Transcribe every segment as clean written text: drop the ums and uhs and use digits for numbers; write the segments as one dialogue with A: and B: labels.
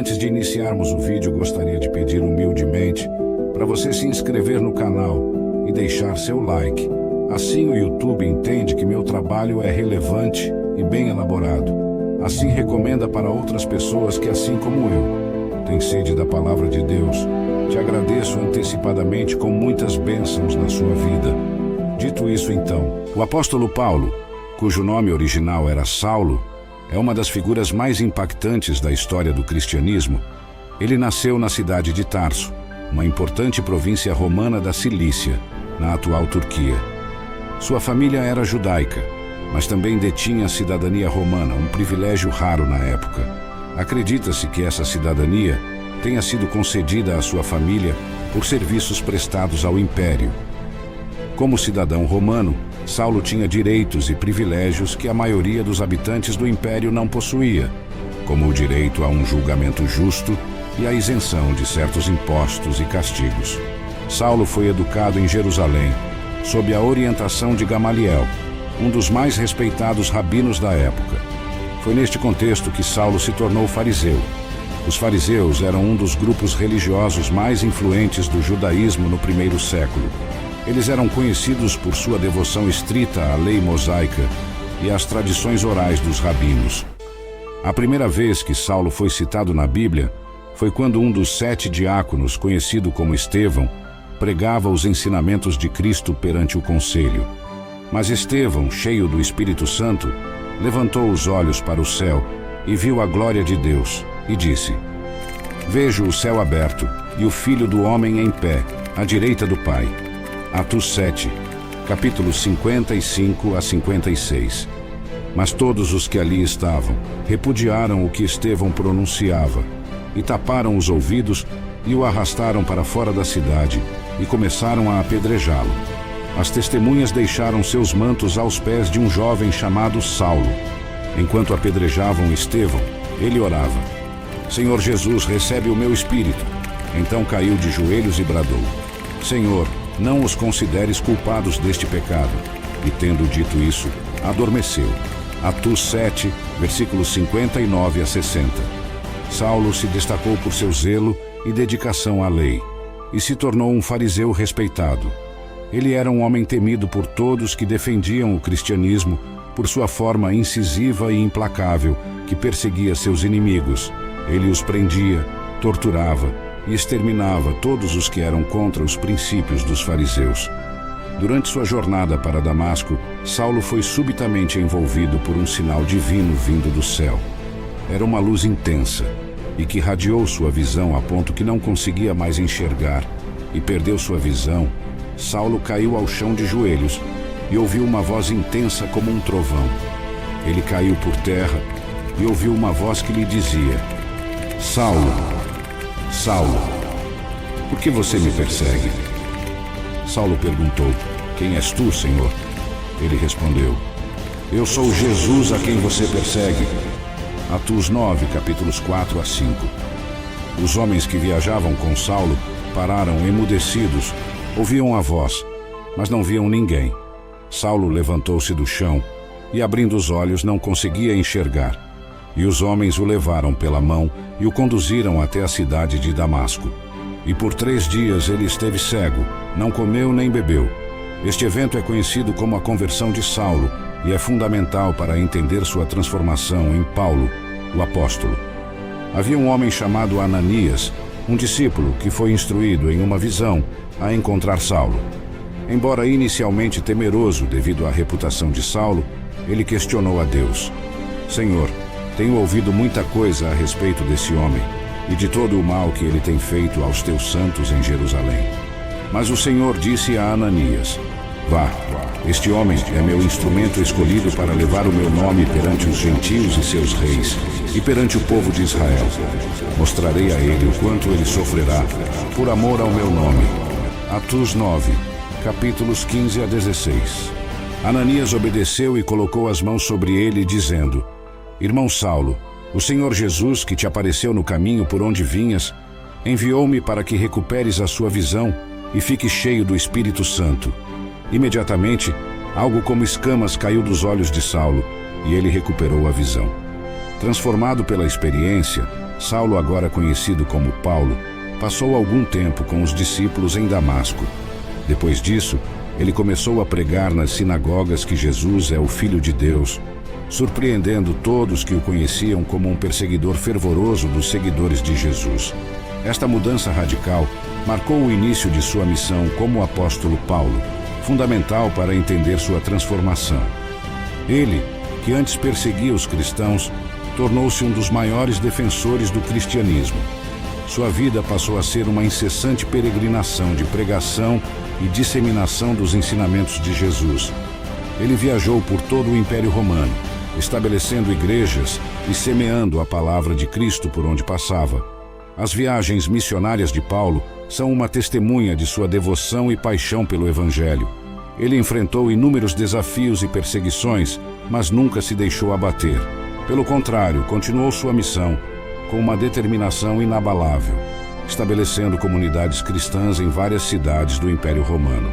A: Antes de iniciarmos o vídeo, gostaria de pedir humildemente para você se inscrever no canal e deixar seu like. Assim o YouTube entende que meu trabalho é relevante e bem elaborado. Assim recomenda para outras pessoas que, assim como eu, têm sede da palavra de Deus. Te agradeço antecipadamente com muitas bênçãos na sua vida. Dito isso, então, o apóstolo Paulo, cujo nome original era Saulo, é uma das figuras mais impactantes da história do cristianismo. Ele nasceu na cidade de Tarso, uma importante província romana da Cilícia, na atual Turquia. Sua família era judaica, mas também detinha a cidadania romana, um privilégio raro na época. Acredita-se que essa cidadania tenha sido concedida à sua família por serviços prestados ao império. Como cidadão romano, Saulo tinha direitos e privilégios que a maioria dos habitantes do império não possuía, como o direito a um julgamento justo e a isenção de certos impostos e castigos. Saulo foi educado em Jerusalém, sob a orientação de Gamaliel, um dos mais respeitados rabinos da época. Foi neste contexto que Saulo se tornou fariseu. Os fariseus eram um dos grupos religiosos mais influentes do judaísmo no primeiro século. Eles eram conhecidos por sua devoção estrita à lei mosaica e às tradições orais dos rabinos. A primeira vez que Saulo foi citado na Bíblia foi quando um dos 7 diáconos, conhecido como Estevão, pregava os ensinamentos de Cristo perante o conselho. Mas Estevão, cheio do Espírito Santo, levantou os olhos para o céu e viu a glória de Deus e disse: "Vejo o céu aberto e o Filho do Homem em pé, à direita do Pai." Atos 7, capítulos 55 a 56. Mas todos os que ali estavam repudiaram o que Estevão pronunciava e taparam os ouvidos e o arrastaram para fora da cidade e começaram a apedrejá-lo. As testemunhas deixaram seus mantos aos pés de um jovem chamado Saulo. Enquanto apedrejavam Estevão, ele orava: "Senhor Jesus, recebe o meu espírito." Então caiu de joelhos e bradou: "Senhor, não os consideres culpados deste pecado." E tendo dito isso, adormeceu. Atos 7, versículos 59 a 60. Saulo se destacou por seu zelo e dedicação à lei, e se tornou um fariseu respeitado. Ele era um homem temido por todos que defendiam o cristianismo por sua forma incisiva e implacável, que perseguia seus inimigos. Ele os prendia, torturava e exterminava todos os que eram contra os princípios dos fariseus. Durante sua jornada para Damasco, Saulo foi subitamente envolvido por um sinal divino vindo do céu. Era uma luz intensa e que radiou sua visão a ponto que não conseguia mais enxergar e perdeu sua visão. Saulo caiu ao chão de joelhos e ouviu uma voz intensa como um trovão. Ele caiu por terra e ouviu uma voz que lhe dizia: "Saulo, Saulo, por que você me persegue?" Saulo perguntou: "Quem és tu, Senhor?" Ele respondeu: "Eu sou Jesus a quem você persegue." Atos 9, capítulos 4 a 5. Os homens que viajavam com Saulo pararam emudecidos, ouviam a voz, mas não viam ninguém. Saulo levantou-se do chão e, abrindo os olhos, não conseguia enxergar. E os homens o levaram pela mão e o conduziram até a cidade de Damasco. E por 3 dias ele esteve cego, não comeu nem bebeu. Este evento é conhecido como a conversão de Saulo e é fundamental para entender sua transformação em Paulo, o apóstolo. Havia um homem chamado Ananias, um discípulo que foi instruído em uma visão a encontrar Saulo. Embora inicialmente temeroso devido à reputação de Saulo, ele questionou a Deus: "Senhor, tenho ouvido muita coisa a respeito desse homem e de todo o mal que ele tem feito aos teus santos em Jerusalém." Mas o Senhor disse a Ananias: "Vá, este homem é meu instrumento escolhido para levar o meu nome perante os gentios e seus reis e perante o povo de Israel. Mostrarei a ele o quanto ele sofrerá por amor ao meu nome." Atos 9, capítulos 15 a 16. Ananias obedeceu e colocou as mãos sobre ele, dizendo: "Irmão Saulo, o Senhor Jesus, que te apareceu no caminho por onde vinhas, enviou-me para que recuperes a sua visão e fique cheio do Espírito Santo." Imediatamente, algo como escamas caiu dos olhos de Saulo e ele recuperou a visão. Transformado pela experiência, Saulo, agora conhecido como Paulo, passou algum tempo com os discípulos em Damasco. Depois disso, ele começou a pregar nas sinagogas que Jesus é o Filho de Deus, surpreendendo todos que o conheciam como um perseguidor fervoroso dos seguidores de Jesus. Esta mudança radical marcou o início de sua missão como apóstolo Paulo, fundamental para entender sua transformação. Ele, que antes perseguia os cristãos, tornou-se um dos maiores defensores do cristianismo. Sua vida passou a ser uma incessante peregrinação de pregação e disseminação dos ensinamentos de Jesus. Ele viajou por todo o Império Romano, estabelecendo igrejas e semeando a palavra de Cristo por onde passava. As viagens missionárias de Paulo são uma testemunha de sua devoção e paixão pelo Evangelho. Ele enfrentou inúmeros desafios e perseguições, mas nunca se deixou abater. Pelo contrário, continuou sua missão com uma determinação inabalável, estabelecendo comunidades cristãs em várias cidades do Império Romano.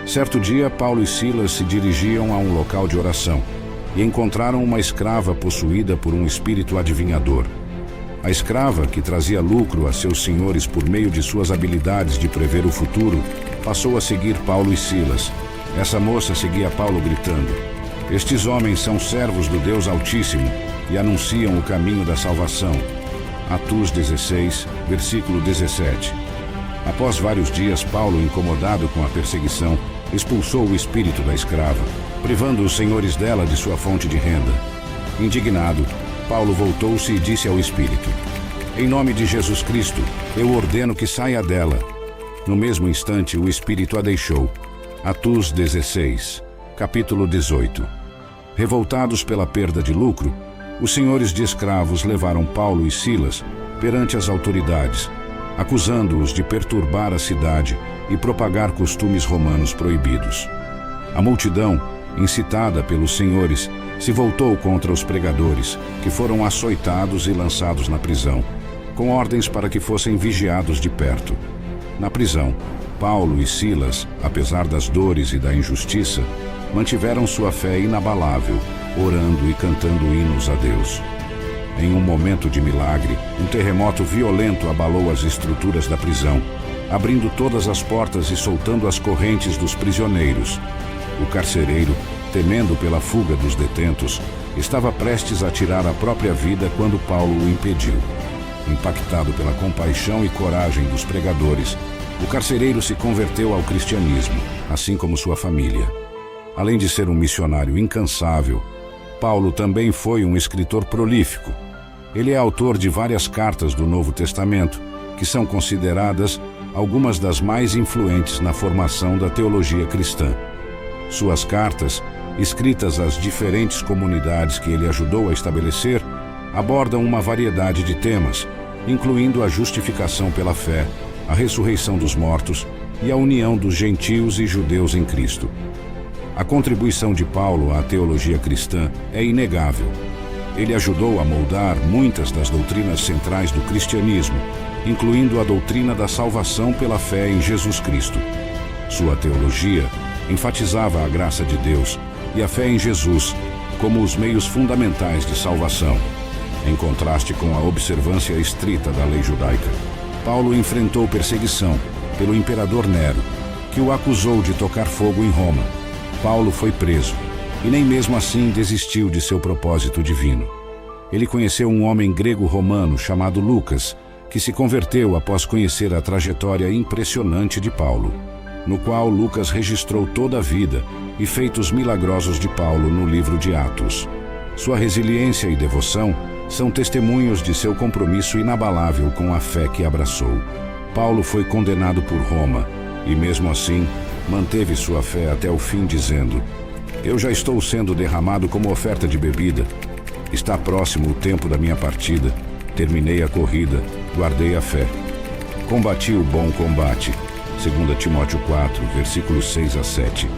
A: Certo dia, Paulo e Silas se dirigiam a um local de oração e encontraram uma escrava possuída por um espírito adivinhador. A escrava, que trazia lucro a seus senhores por meio de suas habilidades de prever o futuro, passou a seguir Paulo e Silas. Essa moça seguia Paulo gritando: "Estes homens são servos do Deus Altíssimo e anunciam o caminho da salvação." Atos 16, versículo 17. Após vários dias, Paulo, incomodado com a perseguição, expulsou o espírito da escrava, privando os senhores dela de sua fonte de renda. Indignado, Paulo voltou-se e disse ao espírito: "Em nome de Jesus Cristo, eu ordeno que saia dela." No mesmo instante, o espírito a deixou. Atos 16, capítulo 18. Revoltados pela perda de lucro, os senhores de escravos levaram Paulo e Silas perante as autoridades, acusando-os de perturbar a cidade e propagar costumes romanos proibidos. A multidão, incitada pelos senhores, se voltou contra os pregadores, que foram açoitados e lançados na prisão, com ordens para que fossem vigiados de perto. Na prisão, Paulo e Silas, apesar das dores e da injustiça, mantiveram sua fé inabalável, orando e cantando hinos a Deus. Em um momento de milagre, um terremoto violento abalou as estruturas da prisão, abrindo todas as portas e soltando as correntes dos prisioneiros. O carcereiro, temendo pela fuga dos detentos, estava prestes a tirar a própria vida quando Paulo o impediu. Impactado pela compaixão e coragem dos pregadores, o carcereiro se converteu ao cristianismo, assim como sua família. Além de ser um missionário incansável, Paulo também foi um escritor prolífico. Ele é autor de várias cartas do Novo Testamento, que são consideradas algumas das mais influentes na formação da teologia cristã. Suas cartas, escritas às diferentes comunidades que ele ajudou a estabelecer, abordam uma variedade de temas, incluindo a justificação pela fé, a ressurreição dos mortos e a união dos gentios e judeus em Cristo. A contribuição de Paulo à teologia cristã é inegável. Ele ajudou a moldar muitas das doutrinas centrais do cristianismo, incluindo a doutrina da salvação pela fé em Jesus Cristo. Sua teologia enfatizava a graça de Deus e a fé em Jesus como os meios fundamentais de salvação, em contraste com a observância estrita da lei judaica. Paulo enfrentou perseguição pelo imperador Nero, que o acusou de tocar fogo em Roma. Paulo foi preso e nem mesmo assim desistiu de seu propósito divino. Ele conheceu um homem grego-romano chamado Lucas, que se converteu após conhecer a trajetória impressionante de Paulo, no qual Lucas registrou toda a vida e feitos milagrosos de Paulo no livro de Atos. Sua resiliência e devoção são testemunhos de seu compromisso inabalável com a fé que abraçou. Paulo foi condenado por Roma e, mesmo assim, manteve sua fé até o fim, dizendo: "Eu já estou sendo derramado como oferta de bebida. Está próximo o tempo da minha partida. Terminei a corrida, guardei a fé. Combati o bom combate." 2 Timóteo 4, versículos 6 a 7.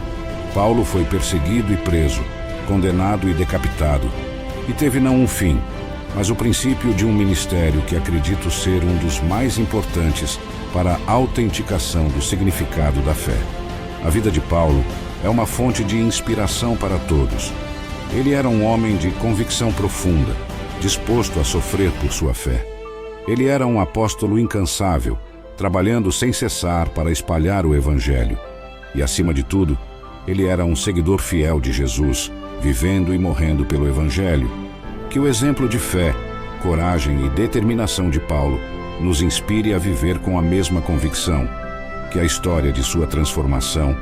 A: Paulo foi perseguido e preso, condenado e decapitado, e teve não um fim, mas o princípio de um ministério que acredito ser um dos mais importantes para a autenticação do significado da fé. A vida de Paulo é uma fonte de inspiração para todos. Ele era um homem de convicção profunda, disposto a sofrer por sua fé. Ele era um apóstolo incansável, trabalhando sem cessar para espalhar o Evangelho. E, acima de tudo, ele era um seguidor fiel de Jesus, vivendo e morrendo pelo Evangelho. Que o exemplo de fé, coragem e determinação de Paulo nos inspire a viver com a mesma convicção. Que a história de sua transformação,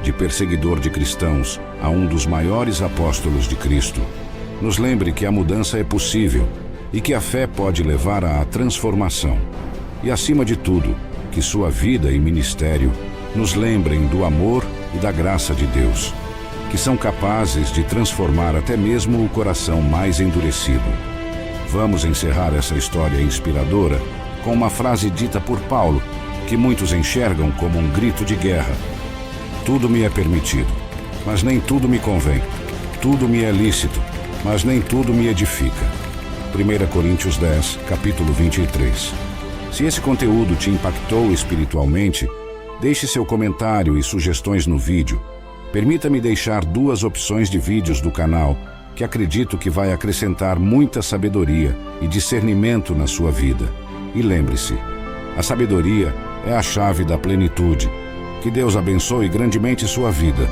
A: de perseguidor de cristãos a um dos maiores apóstolos de Cristo, nos lembre que a mudança é possível e que a fé pode levar à transformação. E, acima de tudo, que sua vida e ministério nos lembrem do amor e da graça de Deus, que são capazes de transformar até mesmo o coração mais endurecido. Vamos encerrar essa história inspiradora com uma frase dita por Paulo, que muitos enxergam como um grito de guerra. Tudo me é permitido, mas nem tudo me convém. Tudo me é lícito, mas nem tudo me edifica. 1 Coríntios 10, capítulo 23. Se esse conteúdo te impactou espiritualmente, deixe seu comentário e sugestões no vídeo. Permita-me deixar 2 opções de vídeos do canal, que acredito que vai acrescentar muita sabedoria e discernimento na sua vida. E lembre-se, a sabedoria é a chave da plenitude. Que Deus abençoe grandemente sua vida